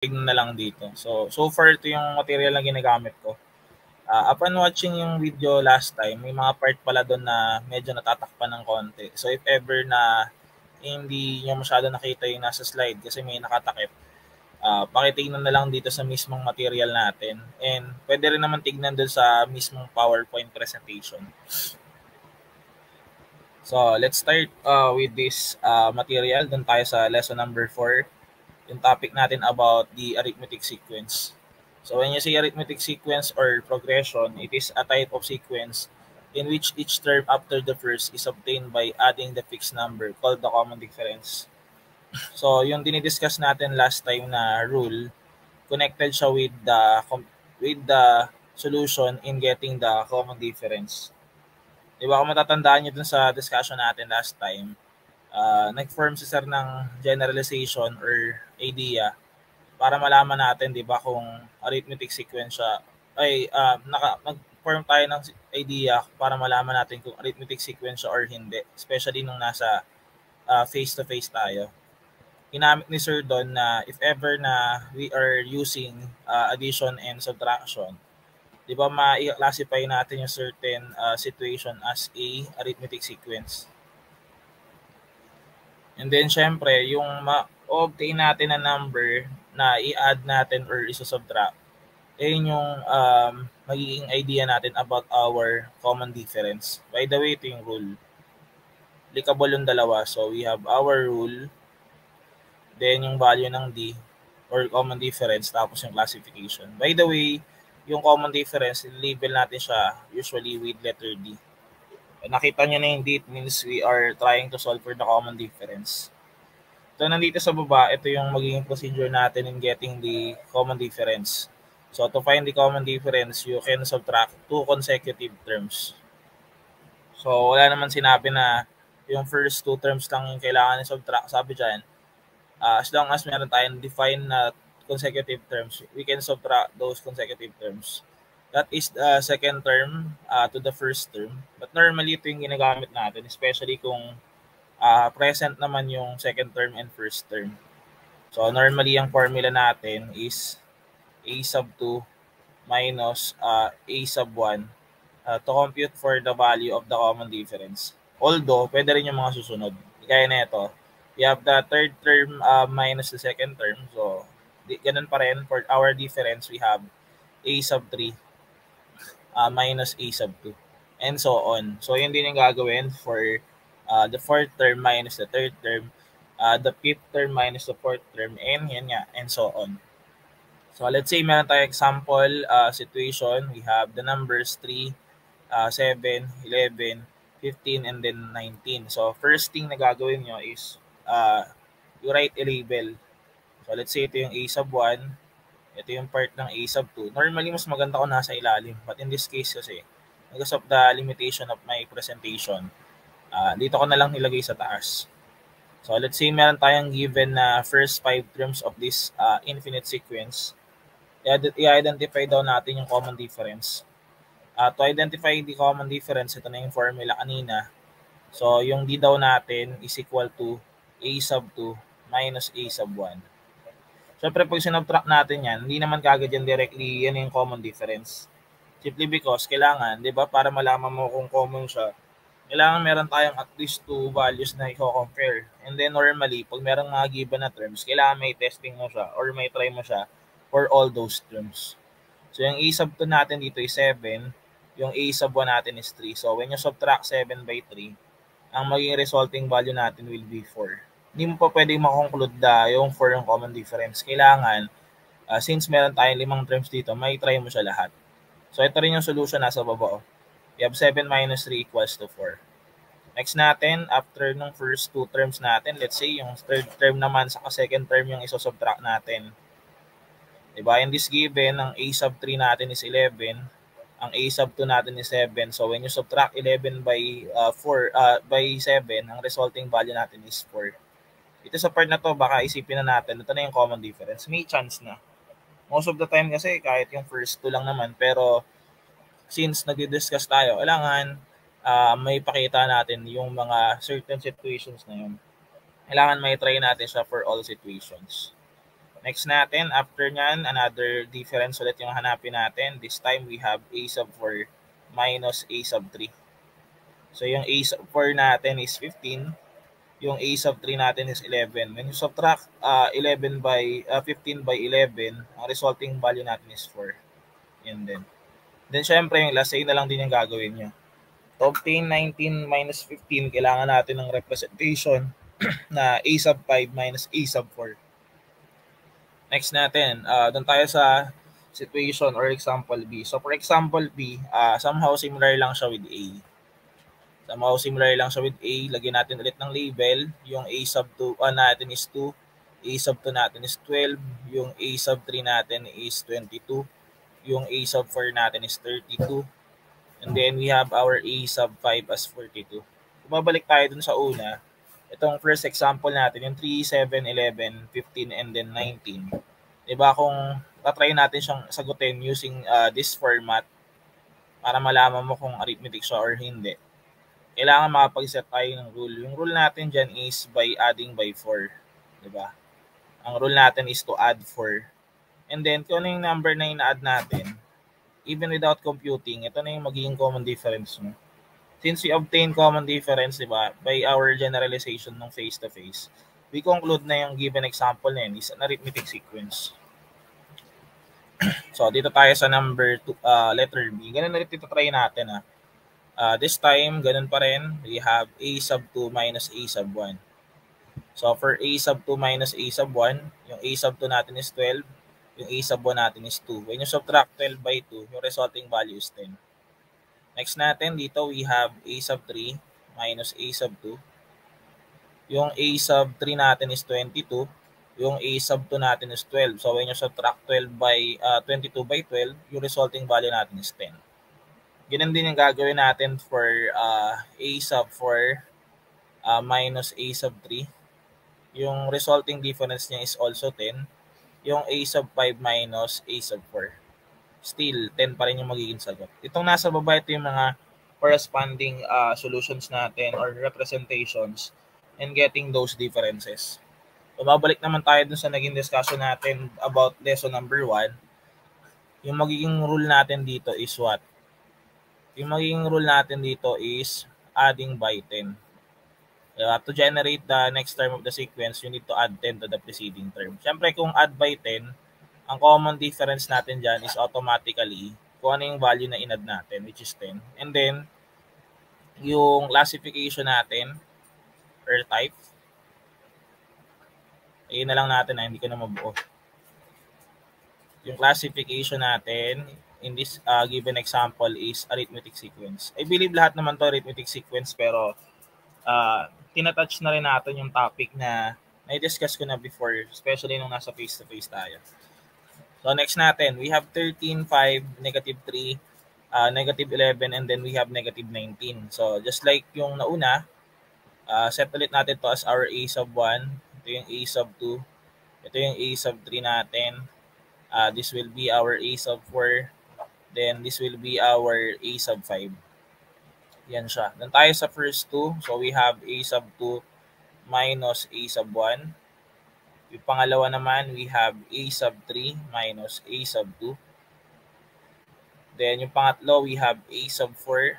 tignan na lang dito. So far ito yung material na ginagamit ko. Upon watching yung video last time, may mga part pala doon na medyo natatakpan ng konti. So if ever na hindi nyo masyado nakita yung nasa slide kasi may nakatakip, pakitignan na lang dito sa mismong material natin. And pwede rin naman tignan doon sa mismong PowerPoint presentation. So let's start with this material. Doon tayo sa lesson number 4. Yung topic natin about the arithmetic sequence. So when you say arithmetic sequence or progression, it is a type of sequence in which each term after the first is obtained by adding the fixed number called the common difference. So yung dinidiscuss natin last time na rule, connected siya with the solution in getting the common difference. Di ba kung matatandaan nyo dun sa discussion natin last time, nag-form si sir ng generalization or idea para malaman natin, 'di ba, kung arithmetic sequence siya ay nag-form tayo ng idea para malaman natin kung arithmetic sequence siya or hindi, especially nung nasa face to face tayo. Ginamit ni sir doon na if ever na we are using addition and subtraction, 'di ba, ma-classify natin yung certain situation as a arithmetic sequence. And then, syempre, yung ma-obtain natin na number na i-add natin or isa-subtract, yun yung magiging idea natin about our common difference. By the way, ito yung rule. Applicable yung dalawa. So, we have our rule, then yung value ng D, or common difference, tapos yung classification. By the way, yung common difference, label natin siya usually with letter D. Nakita nyo na yung D, it means we are trying to solve for the common difference. So, nandito sa baba, ito yung magiging procedure natin in getting the common difference. So, to find the common difference, you can subtract 2 consecutive terms. So, wala naman sinabi na yung first 2 terms lang yung kailangan i-subtract. Sabi dyan, as long as meron tayong defined na consecutive terms, we can subtract those consecutive terms. That is the second term to the first term. But normally, ito yung ginagamit natin, especially kung present naman yung second term and first term. So normally ang formula natin is a sub 2 minus a sub 1 to compute for the value of the common difference. Although, pwede rin yung mga susunod. Kaya na ito, we have the third term minus the second term. So, ganun pa rin. For our difference, we have a sub 3 minus a sub 2. And so on. So, yun din yung gagawin for the fourth term minus the third term, the fifth term minus the fourth term, and yan nga, and so on. So, let's say meron tayo example situation. We have the numbers 3, 7, 11, 15, and then 19. So, first thing na gagawin nyo is you write a label. So, let's say ito yung a sub 1. Ito yung part ng a sub 2. Normally, mas maganda kung nasa ilalim. But in this case kasi, because of the limitation of my presentation, dito ko na lang nilagay sa taas. So, let's say meron tayong given na first 5 terms of this infinite sequence. I-identify daw natin yung common difference. To identify the common difference, ito na yung formula kanina. So, yung D daw natin is equal to a sub 2 minus a sub 1. Siyempre, pag sinubtract natin yan, hindi naman kagad yan directly, yan yung common difference. Simply because, kailangan, di ba, para malaman mo kung common siya, kailangan meron tayong at least 2 values na i-compare. And then normally, pag merong mga given na terms, kailangan may testing mo siya or may try mo siya for all those terms. So, yung a sub 2 natin dito is 7, yung a sub 1 natin is 3. So, when you subtract 7 by 3, ang magiging resulting value natin will be 4. Hindi mo pa pwedeng makonclude na yung 4 yung common difference. Kailangan, since meron tayong 5 terms dito, may try mo siya lahat. So, ito rin yung solution nasa baba. We have 7 minus 3 equals to 4. Next natin, after nung first 2 terms natin, let's say yung third term naman sa second term yung iso-subtract natin. Diba? In this given, ang a sub 3 natin is 11. Ang a sub 2 natin is 7. So, when you subtract 11 by 7, ang resulting value natin is 4. Ito sa part na to, baka isipin na natin, ito na yung common difference. May chance na. Most of the time kasi, kahit yung first 2 lang naman, pero since nag-discuss tayo, kailangan may pakita natin yung mga certain situations na yun. Kailangan may try natin siya for all situations. Next natin, after nyan, another difference ulit yung hanapin natin. This time, we have a sub 4 minus a sub 3. So, yung a sub 4 natin is 15. Yung a sub 3 natin is 11. When you subtract 15 by 11, ang resulting value natin is 4. Yan din. Then, syempre, yung last, na lang din yung gagawin nyo. To obtain 19 minus 15, kailangan natin ng representation na a sub 5 minus a sub 4. Next natin, doon tayo sa situation or example B. So for example B, somehow similar lang siya with A. Lagyan natin ulit ng label. Yung A sub 2 natin is 2. A sub 2 natin is 12. Yung A sub 3 natin is 22. Yung A sub 4 natin is 32. And then we have our A sub 5 as 42. Bumabalik tayo dun sa una. Itong first example natin, yung 3, 7, 11, 15, and then 19. Diba kung tatry natin siyang sagutin using this format para malaman mo kung arithmetic siya or hindi, kailangan makapag-set tayo ng rule. Yung rule natin dyan is by adding by 4. Diba? Ang rule natin is to add 4. And then, kung ano yung number na ina-add natin, even without computing, ito na yung magiging common difference mo. Since we obtain common difference, diba, by our generalization ng face-to-face, we conclude na yung given example na yun is an arithmetic sequence. So, dito tayo sa number 2, letter B. Ganun na rin ito try natin. This time, ganun pa rin. We have a sub 2 minus a sub 1. So, for a sub 2 minus a sub 1, yung a sub 2 natin is 12. Yung a sub 1 natin is 2. When you subtract 12 by 2, yung resulting value is 10. Next natin, dito we have a sub 3 minus a sub 2. Yung a sub 3 natin is 22. Yung a sub 2 natin is 12. So when you subtract 22 by 12, yung resulting value natin is 10. Ganun din yung gagawin natin for a sub 4 minus a sub 3. Yung resulting difference niya is also 10. Yung a sub 5 minus a sub 4. Still, 10 pa rin yung magiging sagot. Itong nasa baba, ito yung mga corresponding solutions natin or representations and getting those differences. So, babalik naman tayo dun sa naging discussion natin about lesson number 1. Yung magiging rule natin dito is what? Yung magiging rule natin dito is adding by 10. To generate the next term of the sequence, you need to add 10 to the preceding term. Siyempre, kung add by 10, ang common difference natin dyan is automatically kung ano yung value na in-add natin, which is 10. And then, yung classification natin, or type, ayun na lang natin hindi ko na mabuo. Yung classification natin, in this given example, is arithmetic sequence. I believe lahat naman to arithmetic sequence, pero tinatouch na rin natin yung topic na na-discuss ko na before, especially nung nasa face-to-face tayo. So next natin, we have 13, 5, negative 3, negative 11, and then we have negative 19. So just like yung nauna, set ulit natin to as our a sub 1. Ito yung a sub 2. Ito yung a sub 3 natin. This will be our a sub 4. Then this will be our a sub 5. Yan siya. Then tayo sa first two. So we have a sub 2 minus a sub 1. Yung pangalawa naman, we have a sub 3 minus a sub 2. Then yung pangatlo, we have a sub 4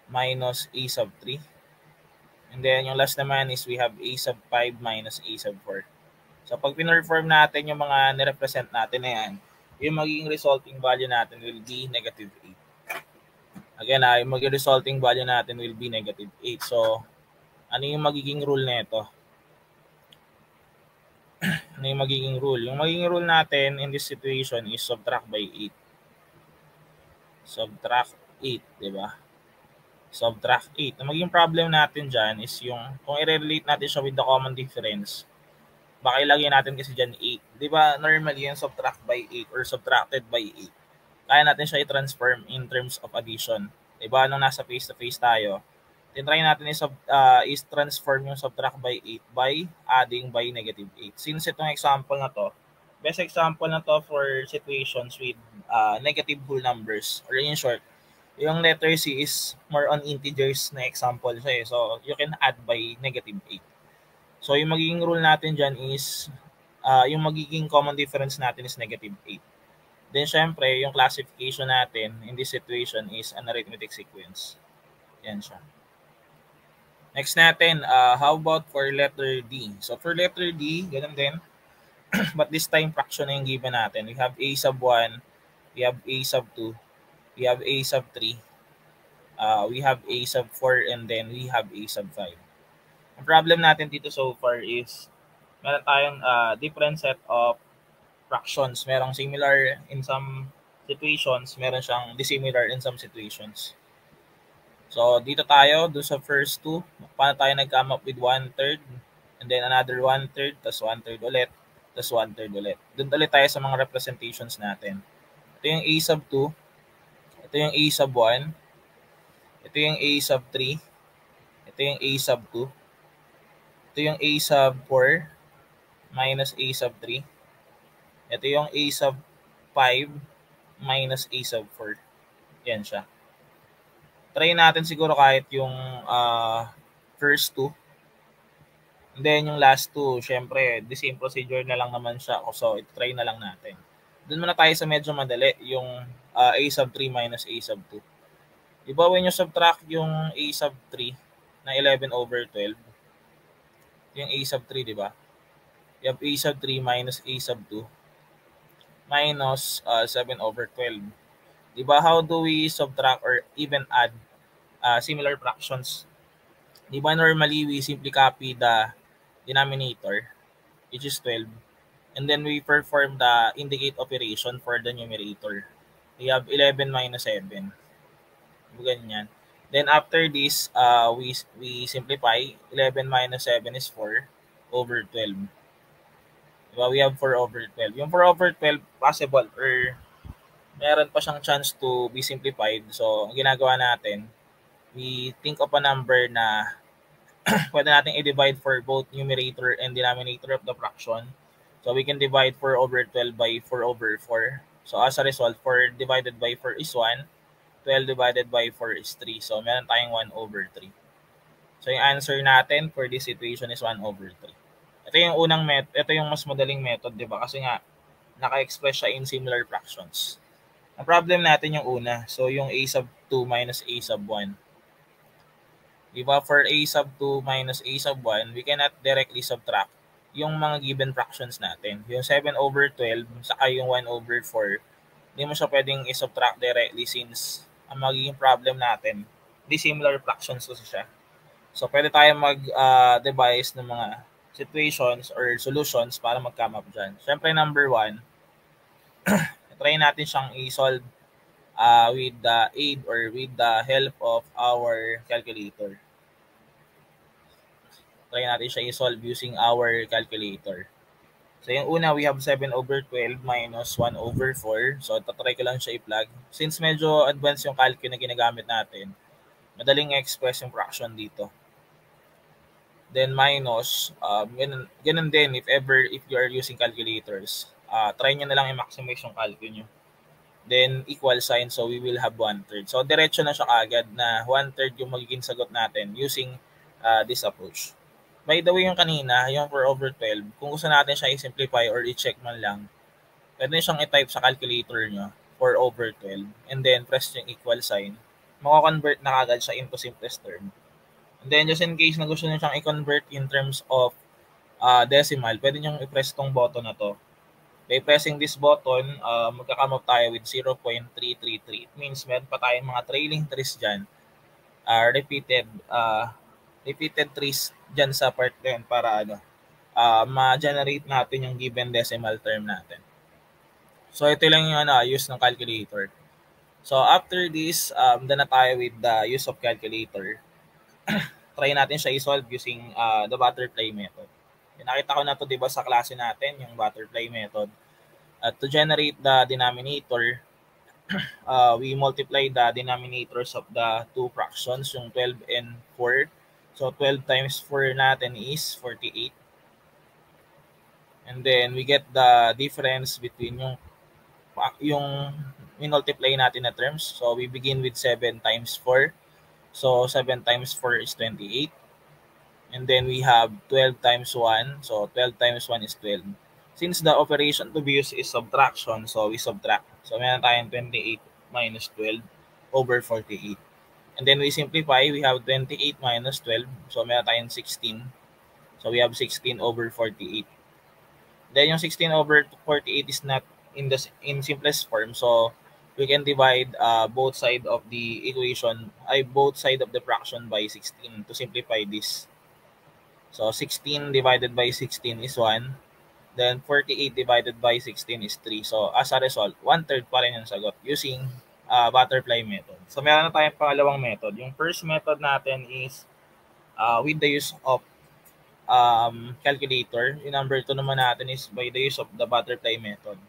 minus a sub 3. And then yung last naman is we have a sub 5 minus a sub 4. So pag pinreform natin yung mga nirepresent natin na yan, yung magiging resulting value natin will be negative 8. Again, yung magiging resulting value natin will be negative 8. So ano yung magiging rule na ito? Ano yung magiging rule? Yung magiging rule natin in this situation is subtract by 8. Subtract 8, di ba? Subtract 8. Ang magiging problem natin dyan is yung, kung i-relate natin siya with the common difference, baka ilagay natin kasi dyan 8. Di ba, normally yung subtract by 8 or subtracted by 8, kaya natin siya i-transform in terms of addition. Di ba, nung nasa face-to-face tayo, tinry natin is transform yung subtract by 8 by adding by negative 8. Since itong example na to, best example na to for situations with negative whole numbers, or in short, yung letter C is more on integers na example siya So you can add by negative 8. So yung magiging rule natin dyan is yung magiging common difference natin is negative 8. Then, syempre, yung classification natin in this situation is an arithmetic sequence. Yan siya. Next natin, how about for letter D? So, for letter D, ganun din. But this time, fraction na yung given natin. We have a sub 1, we have a sub 2, we have a sub 3, we have a sub 4, and then we have a sub 5. Ang problem natin dito so far is meron tayong different set of fractions. Merong similar in some situations, meron siyang dissimilar in some situations. So, dito tayo, do sa first two, paano tayo nag-come up with 1/3, and then another 1/3, tas 1/3 ulit, tas 1/3 ulit. Doon ulit tayo sa mga representations natin. Ito yung a sub 2, ito yung a sub 1, ito yung a sub 3, ito yung a sub 2, ito yung a sub 4, minus a sub 3, ito yung a sub 5 minus a sub 4. Yan siya. Try natin siguro kahit yung first two. And then yung last two, syempre, the same procedure na lang naman siya. So, try na lang natin. Doon muna tayo sa medyo madali, yung a sub 3 minus a sub 2. Diba when you subtract yung a sub 3 na 11/12, yung a sub 3, diba? You have a sub 3 minus a sub 2 minus 7/12. Diba, how do we subtract or even add similar fractions? Diba, normally we simply copy the denominator, which is 12, and then we perform the indicate operation for the numerator. We have 11 minus 7. Ganyan. Then after this, we simplify. 11 minus 7 is 4/12. Diba, we have 4/12. Yung 4/12 possible or meron pa siyang chance to be simplified. So, ang ginagawa natin, we think of a number na pwede natin i-divide for both numerator and denominator of the fraction. So, we can divide 4/12 by 4/4. So, as a result, 4 divided by 4 is 1. 12 divided by 4 is 3. So, meron tayong 1/3. So, yung answer natin for this situation is 1/3. Ito yung unang ito yung mas madaling method, di ba? Kasi nga, naka-express siya in similar fractions. Ang problem natin yung una. So, yung a sub 2 minus a sub 1. Diba? For a sub 2 minus a sub 1, we cannot directly subtract yung mga given fractions natin. Yung 7/12, saka yung 1/4, hindi mo siya pwedeng i-subtract directly since ang magiging problem natin, dissimilar fractions kasi siya. So, pwede tayo mag-devise ng mga situations or solutions para mag-come up dyan. Siyempre, number 1, try natin siyang i-solve with the aid or with the help of our calculator. Try natin siya i-solve using our calculator. So, yung una, we have 7/12 minus 1/4. So, tatry ko lang siya i-plug. Since medyo advanced yung calculus na ginagamit natin, madaling i-express yung fraction dito. Then minus, ganun din if you are using calculators. Try nyo na lang i-maximize yung calculus nyo. Then equal sign, so we will have 1/3. So diretso na siya agad na 1/3 yung magiging sagot natin using this approach. By the way, yung kanina, yung 4/12, kung gusto natin siya i-simplify or i-check man lang, pwede siyang i-type sa calculator nyo, 4/12, and then press yung equal sign. Maka-convert na agad siya into simplest term. And then, just in case na gusto nyo siyang i-convert in terms of decimal, pwede nyo i-press tong button na to. By pressing this button, magka-come up tayo with 0.333. It means meron pa tayong mga trailing trees dyan. Repeated trees dyan sa part 10 para ma-generate natin yung given decimal term natin. So, ito lang yung use ng calculator. So, after this, done na tayo with the use of calculator. Try natin siya i-solve using the butterfly method. Nakita ko na to, diba, sa klase natin, yung butterfly method. To generate the denominator, we multiply the denominators of the two fractions, yung 12 and 4. So, 12 times 4 natin is 48. And then, we get the difference between yung minultiply natin na terms. So, we begin with 7 times 4. So, 7 times 4 is 28. And then, we have 12 times 1. So, 12 times 1 is 12. Since the operation to be used is subtraction, so we subtract. So meron tayong 28 minus 12 over 48. And then we simplify, we have 28 minus 12. So meron tayong 16. So we have 16 over 48. Then yung 16 over 48 is not in simplest form. So we can divide both side of the equation, both side of the fraction by 16 to simplify this. So 16 divided by 16 is 1. Then 48 divided by 16 is 3. So as a result, 1/3 pa rin yung sagot using butterfly method. So meron na tayong pangalawang method. Yung first method natin is with the use of calculator. Yung number 2 naman natin is by the use of the butterfly method.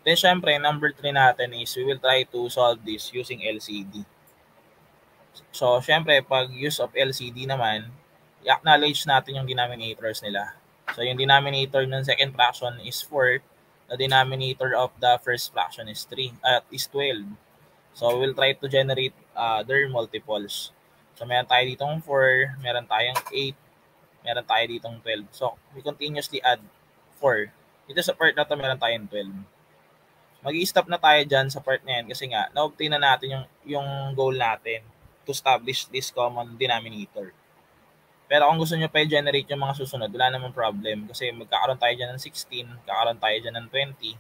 Then syempre, number 3 natin is we will try to solve this using LCD. So syempre, pag use of LCD naman, i-acknowledge natin yung denominators nila. So yung denominator ng second fraction is 4. The denominator of the first fraction is 12. So we'll try to generate their multiples. So meron tayo ditong 4, meron tayong 8, meron tayo ditong 12. So we continuously add 4. Dito sa part na to meron tayong 12. Mag-i-stop na tayo dyan sa part na yan kasi nga na-obtain na natin yung goal natin to establish this common denominator. Pero kung gusto nyo pa i-generate yung mga susunod, wala namang problem. Kasi magkakaroon tayo dyan ng 16, kakaroon tayo dyan ng 20,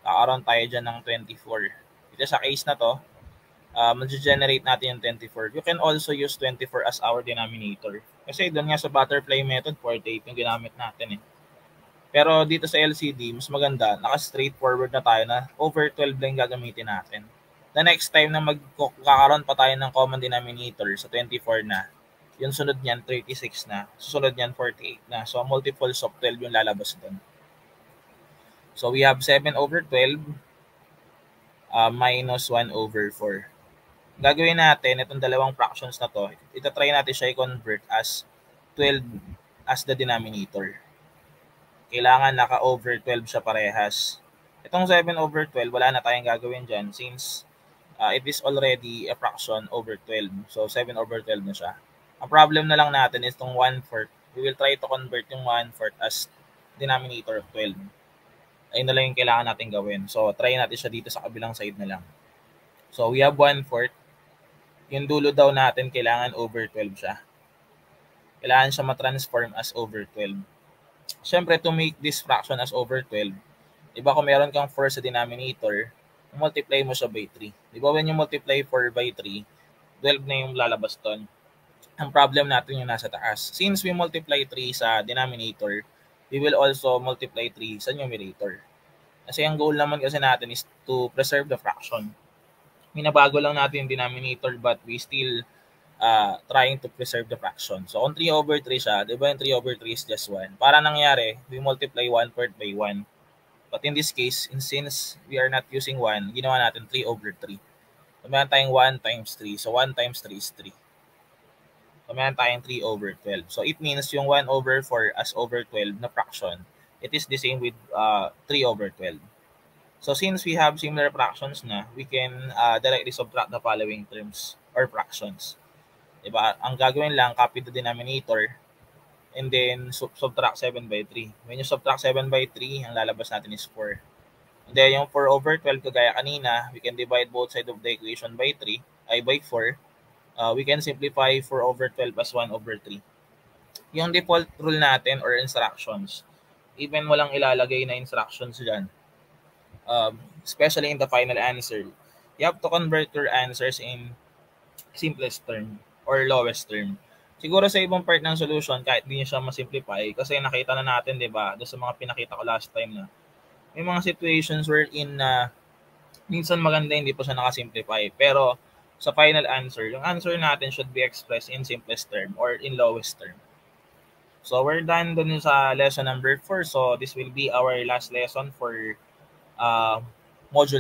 kakaroon tayo dyan ng 24. Ito sa case na to, mag-generate natin yung 24. You can also use 24 as our denominator. Kasi doon nga sa butterfly method, 48 yung ginamit natin eh. Pero dito sa LCD, mas maganda, naka-straightforward na tayo na over 12 lang gagamitin natin. The next time na magkakaroon pa tayo ng common denominator sa 24 na, yung sunod niyan 36 na, susunod niyan 48 na. So multiples of 12 yung lalabas doon. So we have 7 over 12 minus 1 over 4. Gagawin natin itong dalawang fractions na to, itatry natin siya i-convert as 12 as the denominator. Kailangan naka-over 12 siya parehas. Itong 7 over 12, wala na tayong gagawin dyan since it is already a fraction over 12. So 7 over 12 na siya. Ang problem na lang natin is itong 1/4. We will try to convert yung 1/4 as denominator of 12. Ayun na lang yung kailangan natin gawin. So try natin siya dito sa kabilang side na lang. So we have 1/4. Yung dulo daw natin kailangan over 12 siya. Kailangan siya ma-transform as over 12. Siyempre, to make this fraction as over 12, diba kung meron kang 4 sa denominator, multiply mo siya by 3. Diba when you multiply 4 by 3, 12 na yung lalabas doon. Ang problem natin yung nasa taas. Since we multiply 3 sa denominator, we will also multiply 3 sa numerator. Kasi ang goal naman kasi natin is to preserve the fraction. Minabago lang natin yung denominator but we still trying to preserve the fraction. So, kung 3 over 3 siya, di ba yung 3 over 3 is just 1? Para nangyari, we multiply 1/4 by 1. But in this case, since we are not using 1, ginawa natin 3 over 3. So, meron tayong 1 times 3. So, 1 times 3 is 3. So, meron tayong 3 over 12. So, it means yung 1 over 4 as over 12 na fraction, it is the same with 3 over 12. So, since we have similar fractions na, we can directly subtract the following terms or fractions. Diba? Ang gagawin lang, copy the denominator and then subtract 7 by 3. When you subtract 7 by 3, ang lalabas natin is 4. And then yung 4 over 12, kagaya kanina, we can divide both sides of the equation by 3, by 4. We can simplify 4 over 12 as 1 over 3. Yung default rule natin or instructions, even walang ilalagay na instructions dyan, especially in the final answer, you have to convert your answers in simplest term or lowest term. Siguro sa ibang part ng solution, kahit di niya siya ma-simplify, kasi nakita na natin, di ba, doon sa mga pinakita ko last time na may mga situations wherein na minsan maganda hindi po siya nakasimplify. Pero sa final answer, yung answer natin should be expressed in simplest term or in lowest term. So we're done dun sa lesson number 4. So this will be our last lesson for module